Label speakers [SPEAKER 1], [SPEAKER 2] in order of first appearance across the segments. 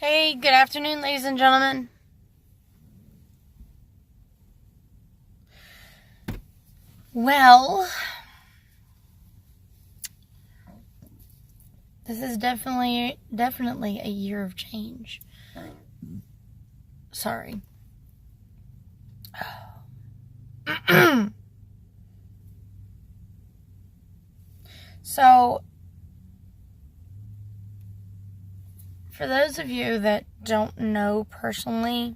[SPEAKER 1] Hey, good afternoon, ladies and gentlemen. Well, this is definitely a year of change. Sorry. So, for those of you that don't know personally,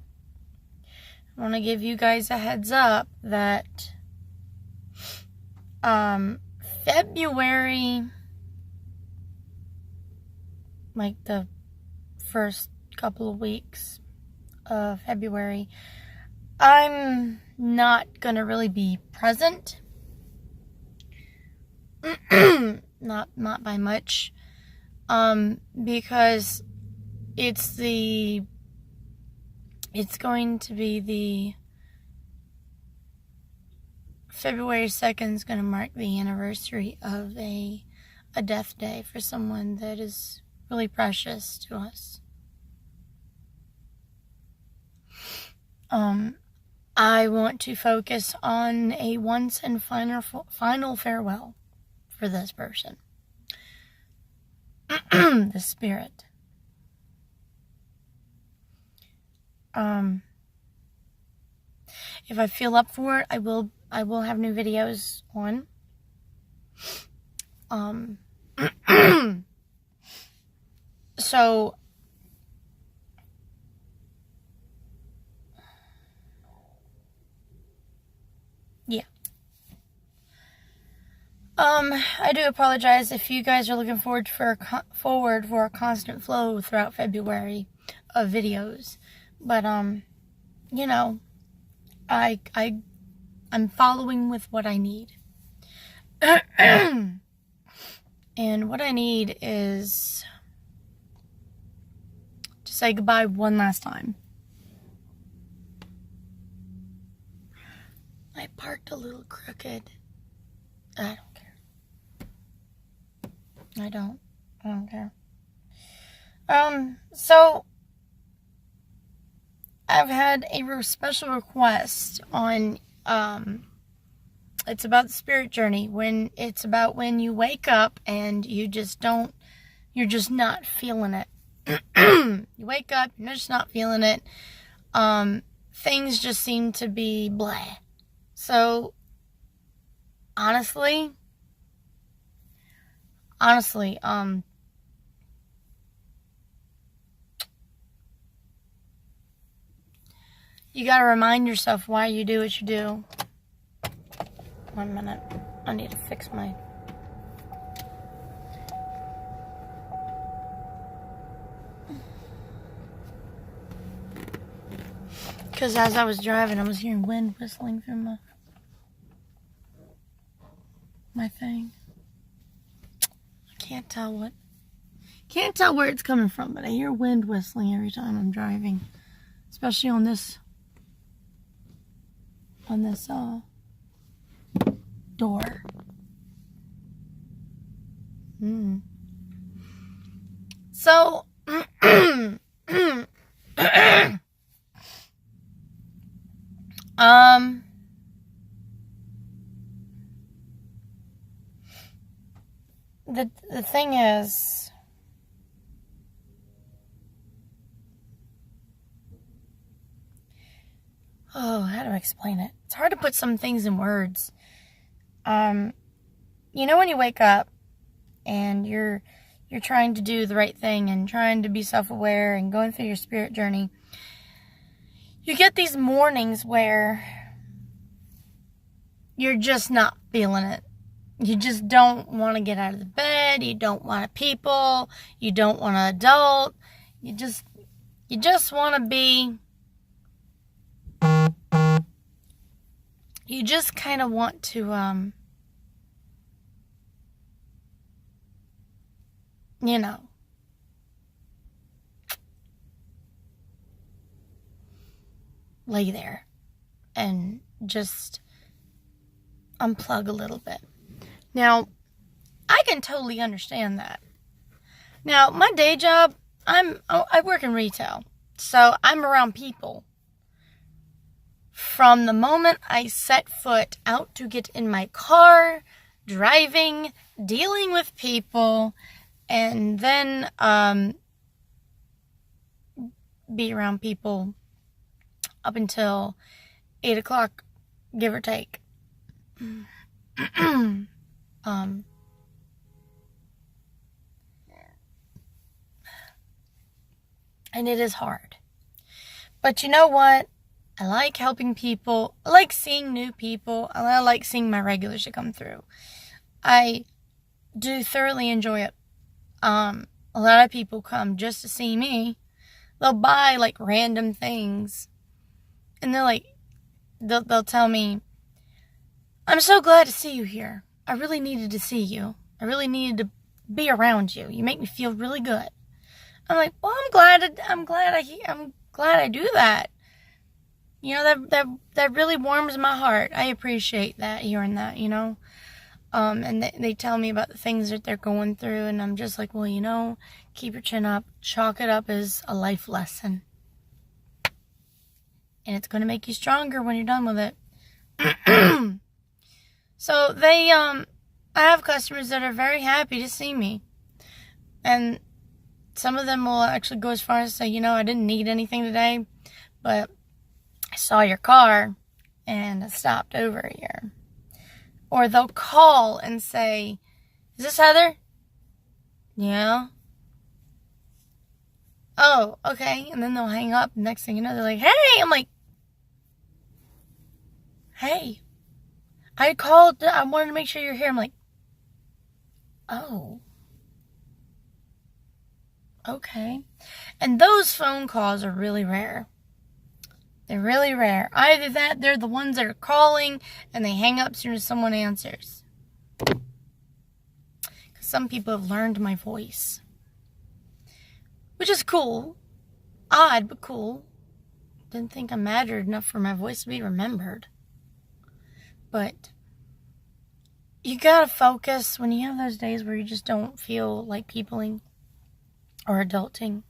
[SPEAKER 1] I want to give you guys a heads up that February, like the first couple of weeks of February, I'm not gonna really be present. not by much, because it's going to be the February 2nd is going to mark the anniversary of a death day for someone that is really precious to us. I want to focus on a once and final farewell for this person. The spirit. If I feel up for it, I will have new videos on. So yeah. I do apologize if you guys are looking forward for a constant flow throughout February of videos, but you know, I'm following with what I need. And what I need is to say goodbye one last time. I parked a little crooked. I don't care. I don't care. So I've had a special request on, it's about the spirit journey, when it's about when you wake up and you're just not feeling it. You wake up, you're just not feeling it. Things just seem to be blah. So, honestly, you gotta remind yourself why you do what you do. 1 minute. I need to fix my... Because as I was driving, I was hearing wind whistling through my thing. I can't tell where it's coming from, but I hear wind whistling every time I'm driving. Especially on this door. So, the thing is, how do I explain it? It's hard to put some things in words. You know, when you wake up and you're trying to do the right thing and trying to be self-aware and going through your spirit journey, you get these mornings where you're just not feeling it. You just don't want to get out of the bed. You don't want to people. You don't want to adult. You just want to be... You just kind of want to, you know, lay there and just unplug a little bit. Now, I can totally understand that. Now, my day job, I work in retail, so I'm around people. From the moment I set foot out to get in my car, driving, dealing with people, and then be around people up until 8 o'clock, give or take. And it is hard. But you know what? I like helping people. I like seeing new people. I like seeing my regulars to come through. I do thoroughly enjoy it. A lot of people come just to see me. They'll buy like random things. And they're like, they'll tell me, I'm so glad to see you here. I really needed to see you. I really needed to be around you. You make me feel really good. I'm like, well, I'm glad I do that. You know, that really warms my heart. I appreciate that, hearing that, you know. And they tell me about the things that they're going through, and I'm just like, well, you know, keep your chin up. Chalk it up as a life lesson. And it's going to make you stronger when you're done with it. So I have customers that are very happy to see me. And some of them will actually go as far as say, you know, I didn't need anything today, but I saw your car and I stopped over here. Or they'll call and say, is this Heather? Yeah. Oh, okay. And then they'll hang up. Next thing you know, they're like, hey. I'm like, hey. I called. I wanted to make sure you're here. I'm like, oh. Okay. And those phone calls are really rare. They're really rare. Either that, they're the ones that are calling and they hang up as soon as someone answers. Because some people have learned my voice. Which is cool. Odd, but cool. Didn't think I mattered enough for my voice to be remembered. But you gotta focus when you have those days where you just don't feel like peopling or adulting.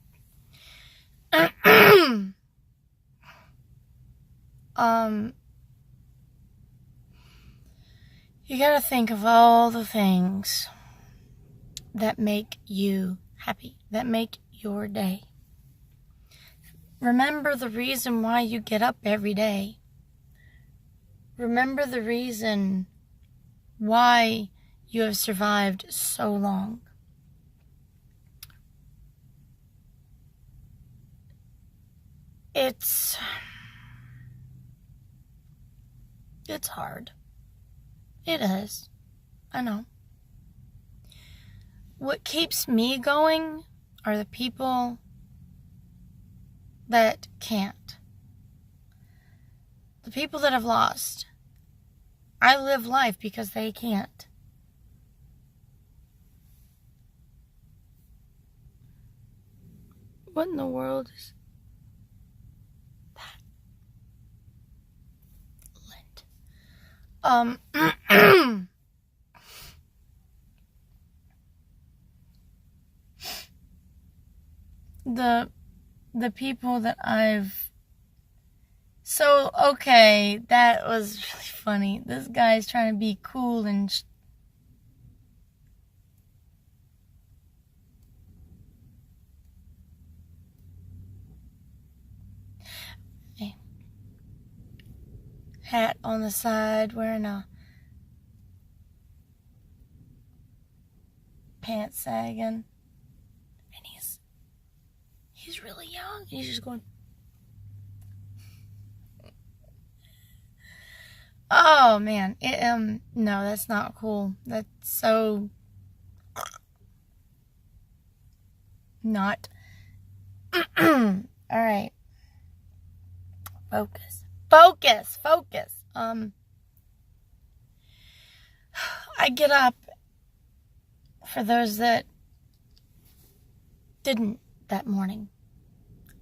[SPEAKER 1] You gotta think of all the things that make you happy, that make your day. Remember the reason why you get up every day. Remember the reason why you have survived so long. It's hard. It is. I know. What keeps me going are the people that can't. The people that have lost. I live life because they can't. What in the world is that? The people that So, okay, that was really funny. This guy's trying to be cool and hat on the side, wearing a pants sagging, and he's really young. He's just going, oh man, no, that's not cool. That's so not. All right, focus. I get up for those that didn't that morning.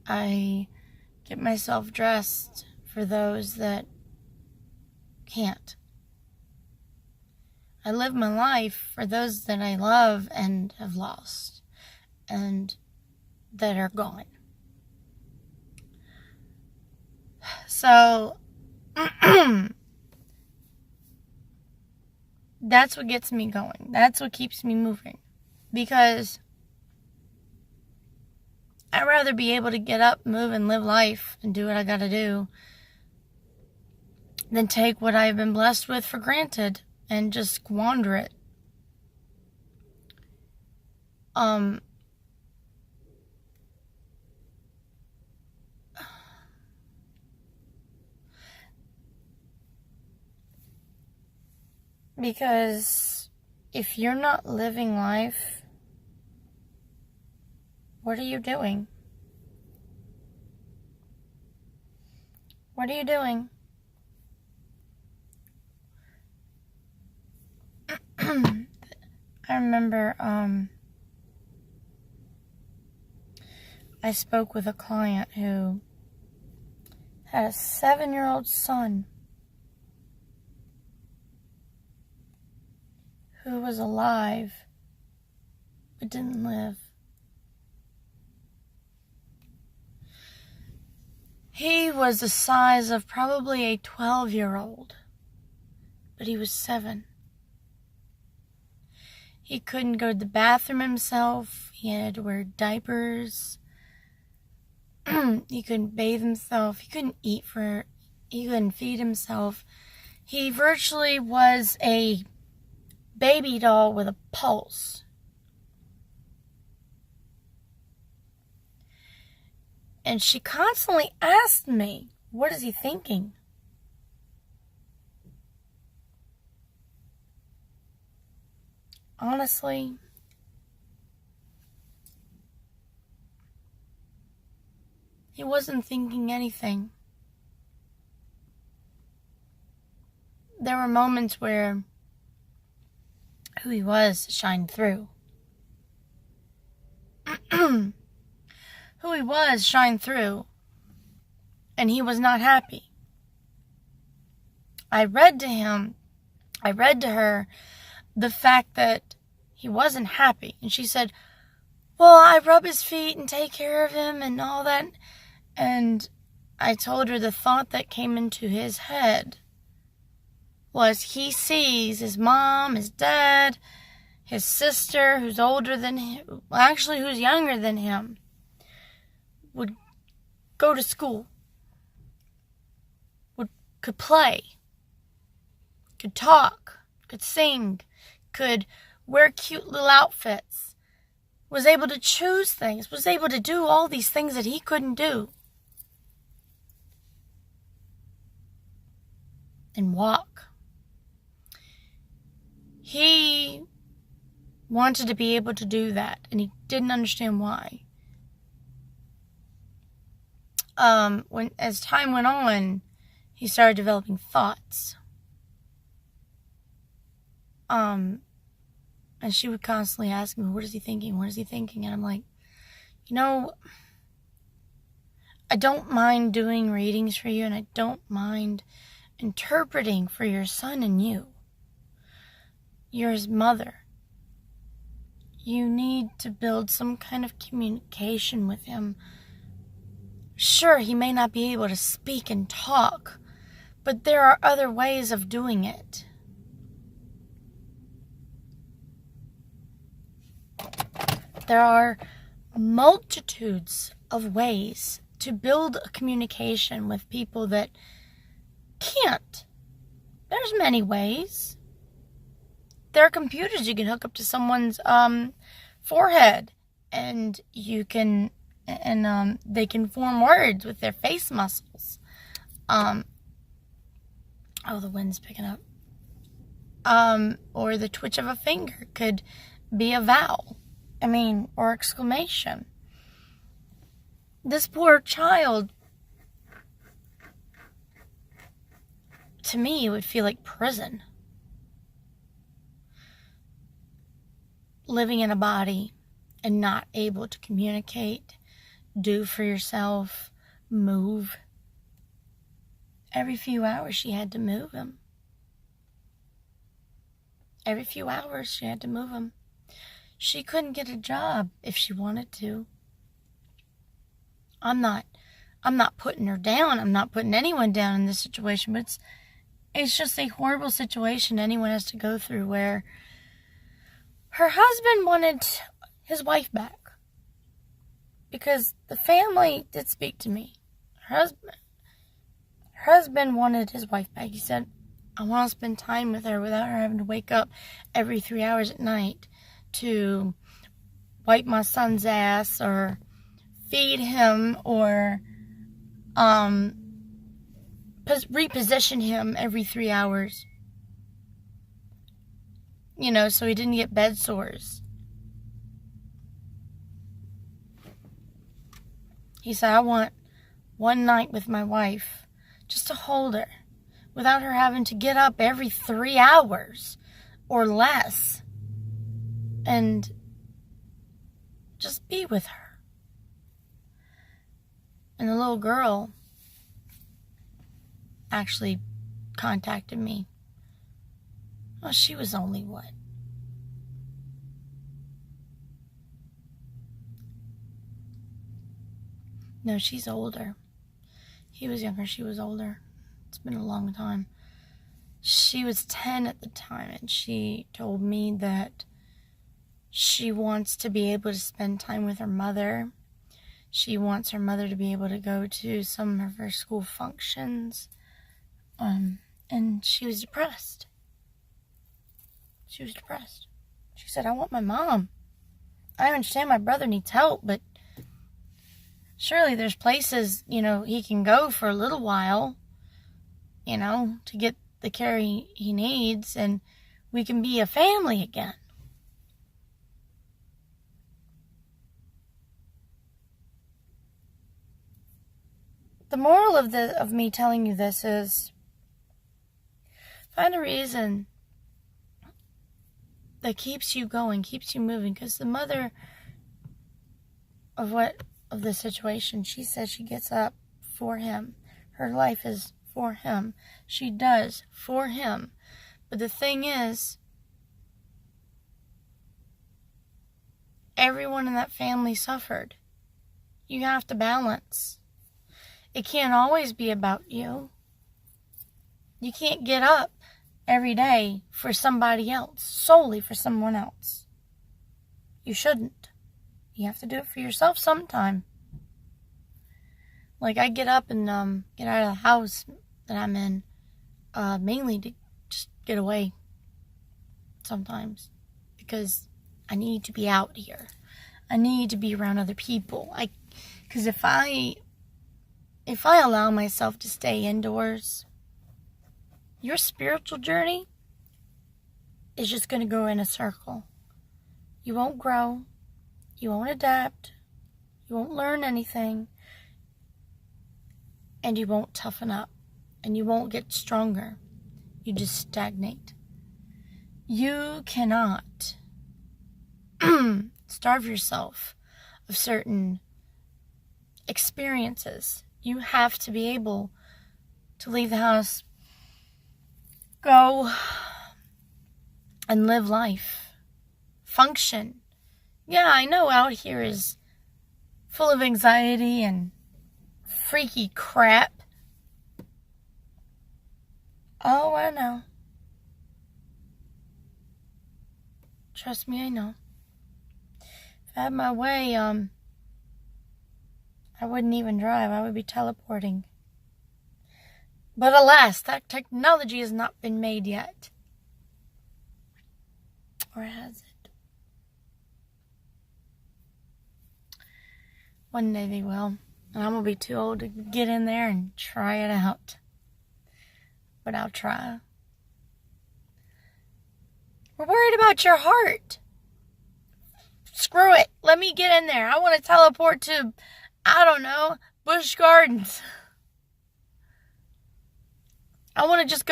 [SPEAKER 1] I get myself dressed for those that can't. I live my life for those that I love and have lost. And that are gone. So that's what gets me going. That's what keeps me moving. Because I'd rather be able to get up, move, and live life and do what I gotta do than take what I've been blessed with for granted and just squander it. Because if you're not living life, what are you doing? What are you doing? I remember I spoke with a client who had a 7-year-old son who was alive but didn't live. He was the size of probably a 12-year-old, but he was 7. He couldn't go to the bathroom himself. He had to wear diapers. He couldn't bathe himself. He couldn't he couldn't feed himself. He virtually was a baby doll with a pulse. And she constantly asked me, what is he thinking? Honestly, he wasn't thinking anything. There were moments where who he was shined through. Who he was shined through, and he was not happy. I read to her the fact that he wasn't happy. And she said, well, I rub his feet and take care of him and all that. And I told her the thought that came into his head was he sees his mom, his dad, his sister, who's older than him, actually who's younger than him, would go to school, could play, could talk, could sing, could wear cute little outfits, was able to choose things, was able to do all these things that he couldn't do. And walk. He wanted to be able to do that, and he didn't understand why. As time went on, he started developing thoughts. And she would constantly ask me, what is he thinking? What is he thinking? And I'm like, I don't mind doing readings for you, and I don't mind interpreting for your son and you. You're his mother. You need to build some kind of communication with him. Sure, he may not be able to speak and talk, but there are other ways of doing it. There are multitudes of ways to build a communication with people that can't. There's many ways. There are computers you can hook up to someone's forehead, and you can, they can form words with their face muscles. Oh, the wind's picking up. Or the twitch of a finger could be a vowel. Or exclamation. This poor child, to me, it would feel like prison. Living in a body and not able to communicate, do for yourself, move. Every few hours she had to move him. Every few hours she had to move him. She couldn't get a job if she wanted to. I'm not putting her down. I'm not putting anyone down in this situation, but it's just a horrible situation anyone has to go through, where her husband wanted his wife back. Because the family did speak to me. Her husband wanted his wife back. He said, I want to spend time with her without her having to wake up every 3 hours at night to wipe my son's ass or feed him or reposition him every 3 hours. You know, so he didn't get bed sores. He said, I want one night with my wife just to hold her without her having to get up every 3 hours or less and just be with her. And the little girl actually contacted me. Well, she was only what? No, she's older. He was younger, she was older. It's been a long time. She was 10 at the time, and she told me that she wants to be able to spend time with her mother. She wants her mother to be able to go to some of her school functions. And she was depressed. She said, I want my mom. I understand my brother needs help, but surely there's places, you know, he can go for a little while, you know, to get the care he needs, and we can be a family again. The moral of me telling you this is, find a reason that keeps you going, keeps you moving, because the mother of the situation, she says she gets up for him. Her life is for him. She does for him. But the thing is, everyone in that family suffered. You have to balance. It can't always be about you. You can't get up every day for somebody else, solely for someone else. You shouldn't. You have to do it for yourself sometime. Like, I get up and get out of the house that I'm in, mainly to just get away sometimes, because I need to be out here. I need to be around other people. Because if I allow myself to stay indoors, your spiritual journey is just going to go in a circle. You won't grow. You won't adapt. You won't learn anything. And you won't toughen up. And you won't get stronger. You just stagnate. You cannot starve yourself of certain experiences. You have to be able to leave the house, go and live life, function. Yeah, I know out here is full of anxiety and freaky crap. Oh, I know. Trust me, I know. If I had my way, I wouldn't even drive. I would be teleporting. But alas, that technology has not been made yet. Or has it? One day they will. And I'm going to be too old to get in there and try it out. But I'll try. We're worried about your heart. Screw it. Let me get in there. I want to teleport to, I don't know, Busch Gardens. I just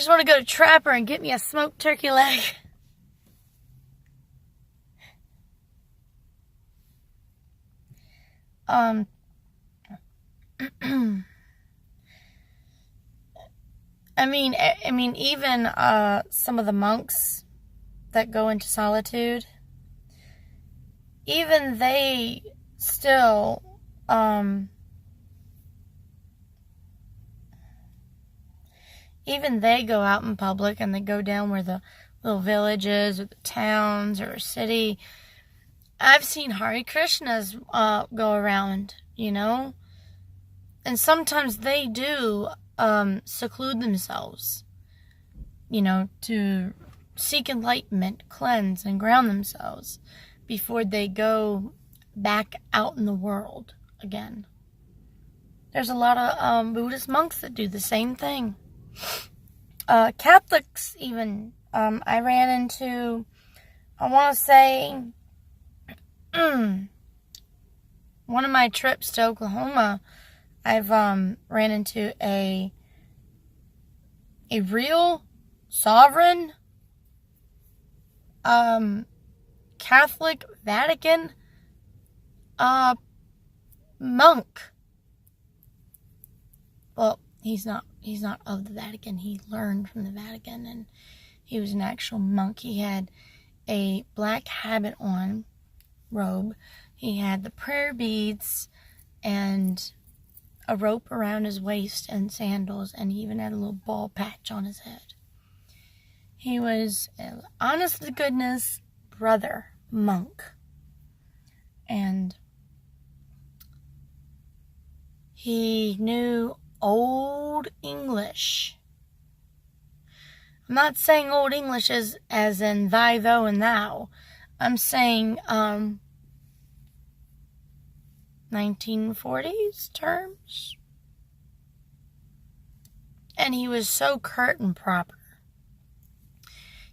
[SPEAKER 1] want to go to Trapper and get me a smoked turkey leg. I mean, even some of the monks that go into solitude, even they still even they go out in public and they go down where the little villages or the towns or a city. I've seen Hare Krishnas go around, and sometimes they do seclude themselves, to seek enlightenment, cleanse, and ground themselves before they go back out in the world again. There's a lot of Buddhist monks that do the same thing. Catholics even. I ran into, I want to say, one of my trips to Oklahoma, I've ran into a real sovereign Catholic Vatican monk. Well, he's not of the Vatican. He learned from the Vatican, and he was an actual monk. He had a black habit on, robe. He had the prayer beads and a rope around his waist and sandals, and he even had a little ball patch on his head. He was an honest to goodness brother monk. And he knew Old English. I'm not saying Old English as in thy, thou, and thou. I'm saying 1940s terms. And he was so curt and proper.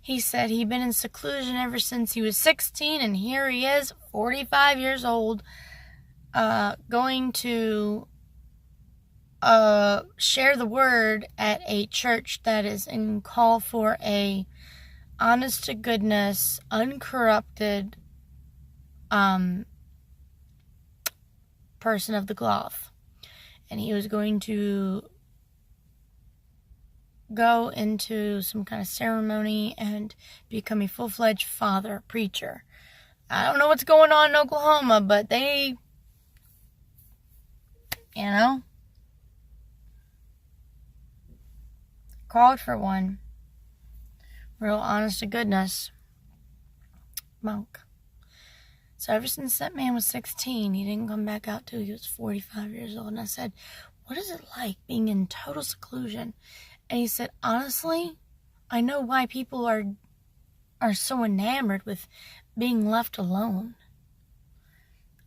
[SPEAKER 1] He said he'd been in seclusion ever since he was 16, and here he is, 45 years old, going to share the word at a church that is in call for a honest to goodness, uncorrupted person of the cloth. And he was going to go into some kind of ceremony and become a full-fledged father preacher. I don't know what's going on in Oklahoma, but they, called for one. Real honest to goodness monk. So ever since that man was 16, he didn't come back out till he was 45 years old. And I said, what is it like being in total seclusion? And he said, honestly, I know why people are so enamored with being left alone.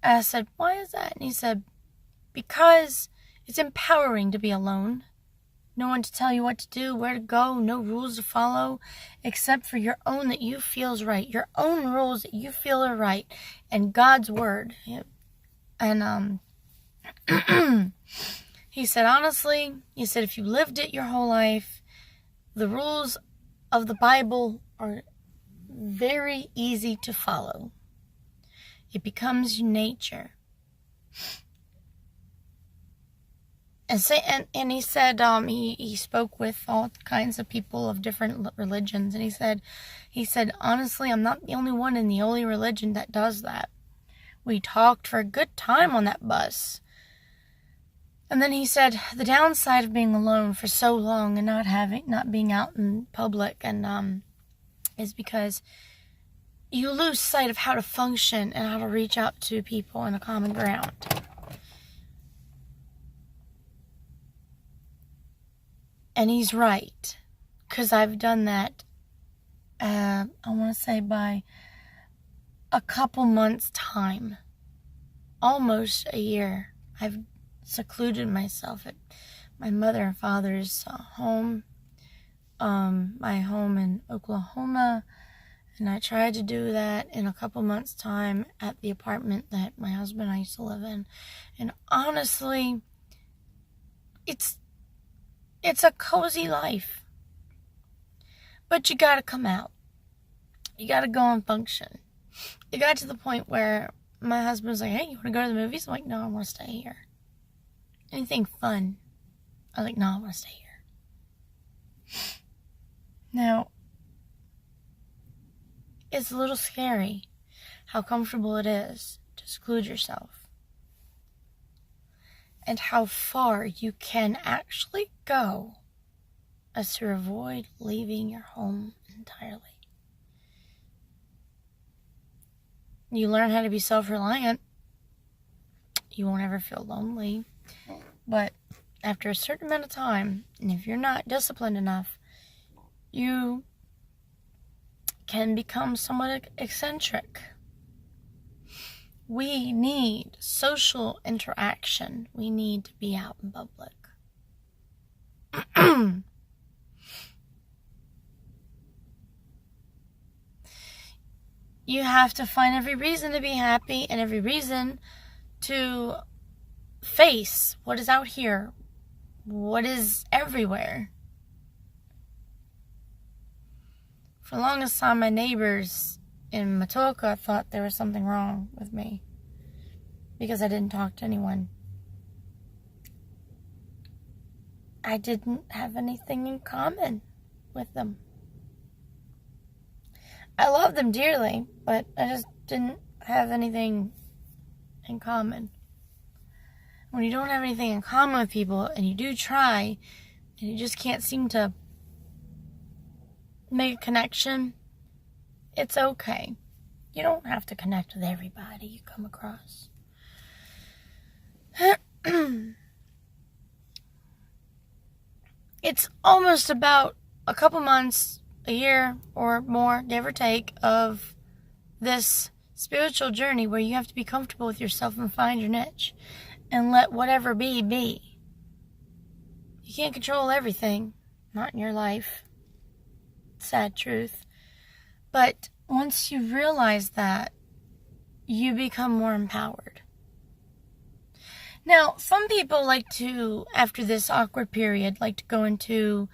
[SPEAKER 1] And I said, why is that? And he said, because it's empowering to be alone. No one to tell you what to do, where to go, no rules to follow, except for your own that you feel is right, your own rules that you feel are right, and God's word. And he said, honestly, if you lived it your whole life, the rules of the Bible are very easy to follow. It becomes your nature. And he said he spoke with all kinds of people of different religions, and he said honestly, I'm not the only one in the only religion that does that. We talked for a good time on that bus. And then he said the downside of being alone for so long and not being out in public and is because you lose sight of how to function and how to reach out to people in a common ground. And he's right, because I've done that, I want to say by a couple months' time, almost a year. I've secluded myself at my mother and father's home, my home in Oklahoma, and I tried to do that in a couple months' time at the apartment that my husband and I used to live in. And honestly, it's a cozy life. But you gotta come out. You gotta go and function. It got to the point where my husband was like, hey, you wanna go to the movies? I'm like, no, I wanna stay here. Anything fun? I was like, no, I wanna stay here. Now, it's a little scary how comfortable it is to seclude yourself. and how far you can actually go as to avoid leaving your home entirely. You learn how to be self-reliant. You won't ever feel lonely. But after a certain amount of time, and if you're not disciplined enough, you can become somewhat eccentric. We need social interaction. We need to be out in public. You have to find every reason to be happy and every reason to face what is out here, what is everywhere. For the longest time, my neighbors in Matoka thought there was something wrong with me because I didn't talk to anyone. I didn't have anything in common with them. I love them dearly, but I just didn't have anything in common. When you don't have anything in common with people, and you do try, and you just can't seem to make a connection, it's okay. You don't have to connect with everybody you come across. It's almost about a couple months, a year or more, give or take, of this spiritual journey where you have to be comfortable with yourself and find your niche and let whatever be, be. You can't control everything, not in your life. Sad truth. But once you realize that, you become more empowered. Now, some people like to, after this awkward period, like to go into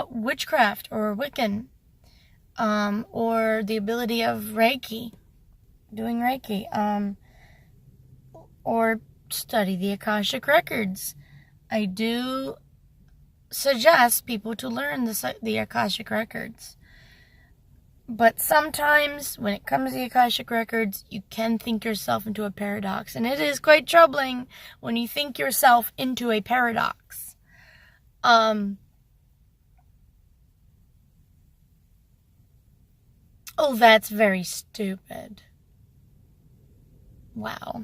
[SPEAKER 1] witchcraft or Wiccan, or the ability of Reiki, doing Reiki, or study the Akashic Records. I do suggest people to learn the Akashic Records. But sometimes, when it comes to the Akashic Records, you can think yourself into a paradox. And it is quite troubling when you think yourself into a paradox. Oh, that's very stupid. Wow.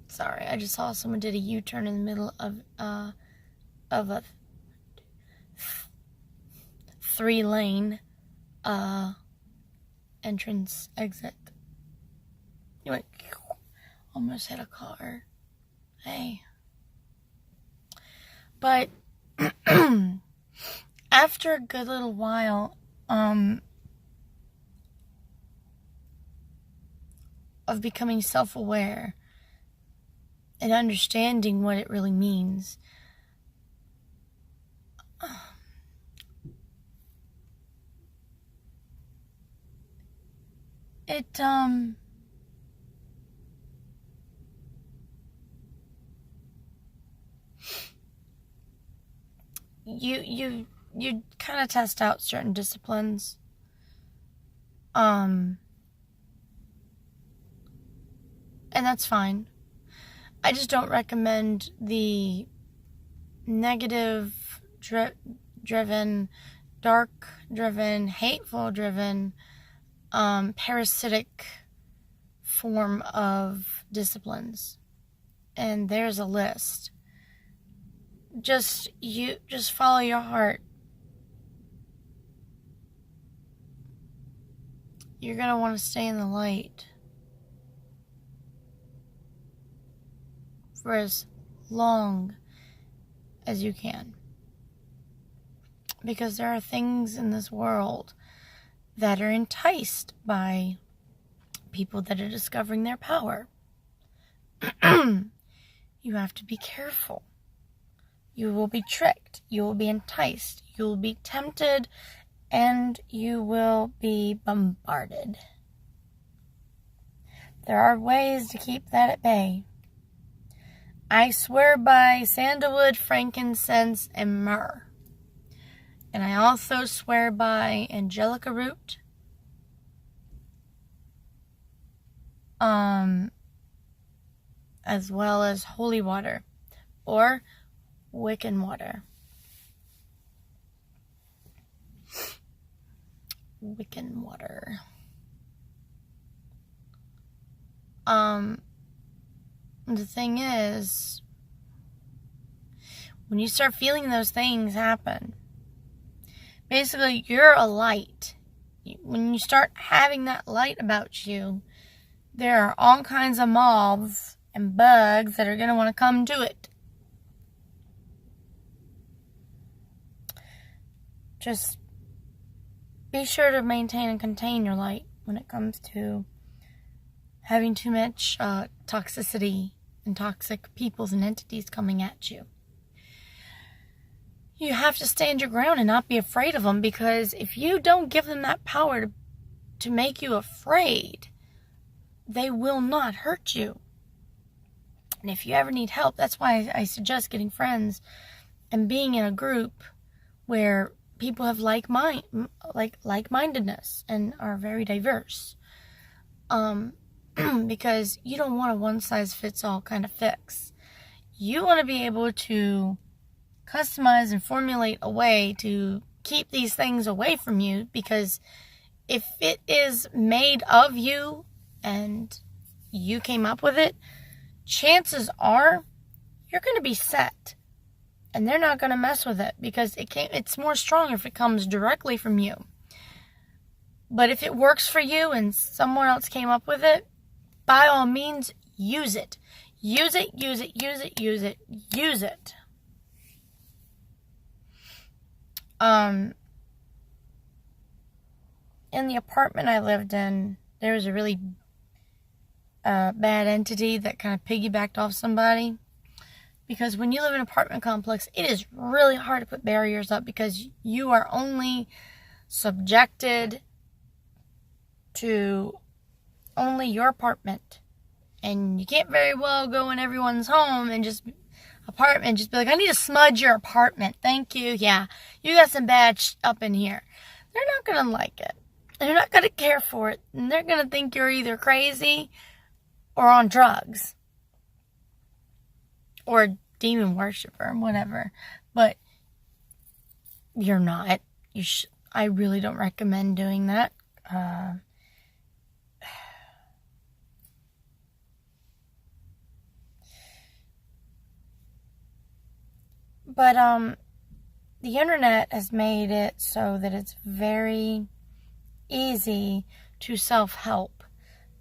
[SPEAKER 1] Sorry, I just saw someone did a U-turn in the middle of a 3-lane entrance exit. You went, almost hit a car. Hey. But after a good little while of becoming self-aware and understanding what it really means, you kind of test out certain disciplines. And that's fine. I just don't recommend the negative driven, dark driven, hateful driven, parasitic form of disciplines. And there's a list. Just follow your heart. You're going to want to stay in the light for as long as you can. Because there are things in this world that are enticed by people that are discovering their power. You have to be careful. You will be tricked. You will be enticed. You will be tempted. And you will be bombarded. There are ways to keep that at bay. I swear by sandalwood, frankincense, and myrrh. And I also swear by angelica root, as well as holy water or Wiccan water. Wiccan water. The thing is, when you start feeling those things happen, basically you're a light. When you start having that light about you, there are all kinds of moths and bugs that are going to want to come to it. Just be sure to maintain and contain your light when it comes to having too much toxicity and toxic peoples and entities coming at you. You have to stand your ground and not be afraid of them, because if you don't give them that power to make you afraid, they will not hurt you. And if you ever need help, that's why I suggest getting friends and being in a group where people have like-mindedness and are very diverse. Because you don't want a one-size-fits-all kind of fix. You want to be able to customize and formulate a way to keep these things away from you, because if it is made of you and you came up with it, chances are you're going to be set. And they're not going to mess with it, because it's more strong if it comes directly from you. But if it works for you and someone else came up with it, by all means, use it. Use it, use it, use it, use it, use it. In the apartment I lived in, there was a really bad entity that kind of piggybacked off somebody. Because when you live in an apartment complex, it is really hard to put barriers up, because you are only subjected to only your apartment. And you can't very well go in everyone's home and just be like, I need to smudge your apartment. Thank you. Yeah, you got some bad up in here. They're not going to like it. They're not going to care for it. And they're going to think you're either crazy or on drugs. Or a demon worshiper, whatever. But you're not. I really don't recommend doing that. But the internet has made it so that it's very easy to self-help.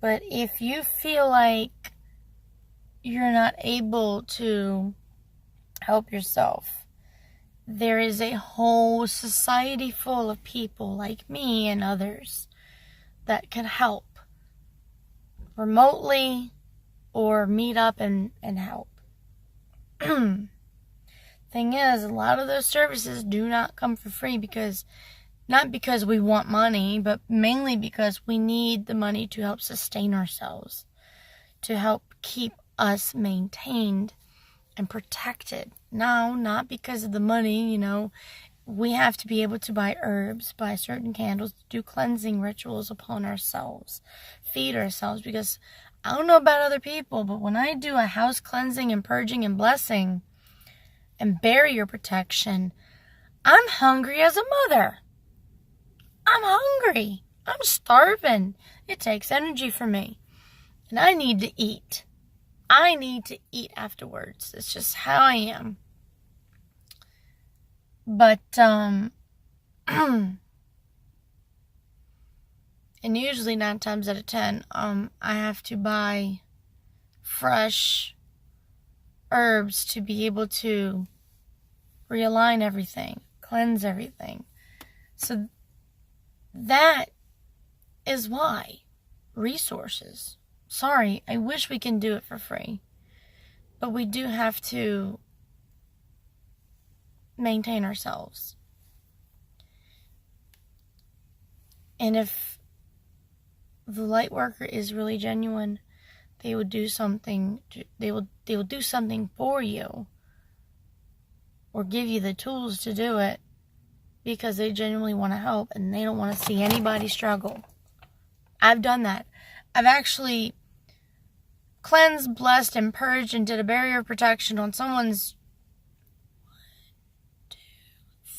[SPEAKER 1] But if you feel like you're not able to help yourself, there is a whole society full of people like me and others that can help remotely or meet up and help. Thing is, a lot of those services do not come for free, not because we want money, but mainly because we need the money to help sustain ourselves, to help keep us maintained and protected. No, not because of the money, we have to be able to buy herbs, buy certain candles, do cleansing rituals upon ourselves, feed ourselves, because I don't know about other people, but when I do a house cleansing and purging and blessing and barrier protection, I'm hungry as a mother. I'm hungry. I'm starving. It takes energy for me. And I need to eat. I need to eat afterwards. It's just how I am. But, and usually 9 times out of 10, I have to buy fresh herbs to be able to realign everything, cleanse everything. So that is why. Resources. Sorry, I wish we can do it for free. But we do have to maintain ourselves. And if the light worker is really genuine, they would do something. They will do something for you, or give you the tools to do it, because they genuinely want to help and they don't want to see anybody struggle. I've done that. I've actually cleansed, blessed, and purged and did a barrier of protection on someone's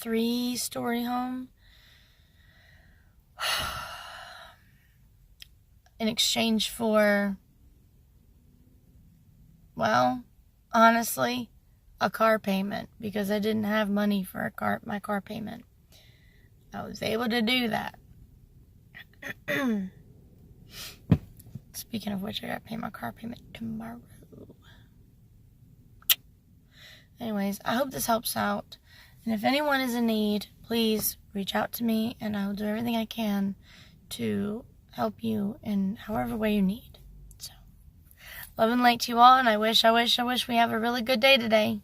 [SPEAKER 1] 3-story home in exchange for, well, honestly, a car payment, because I didn't have money for my car payment. I was able to do that. Speaking of which, I gotta pay my car payment tomorrow. Anyways, I hope this helps out. And if anyone is in need, please reach out to me, and I will do everything I can to help you in however way you need. So, love and light to you all, and I wish we have a really good day today.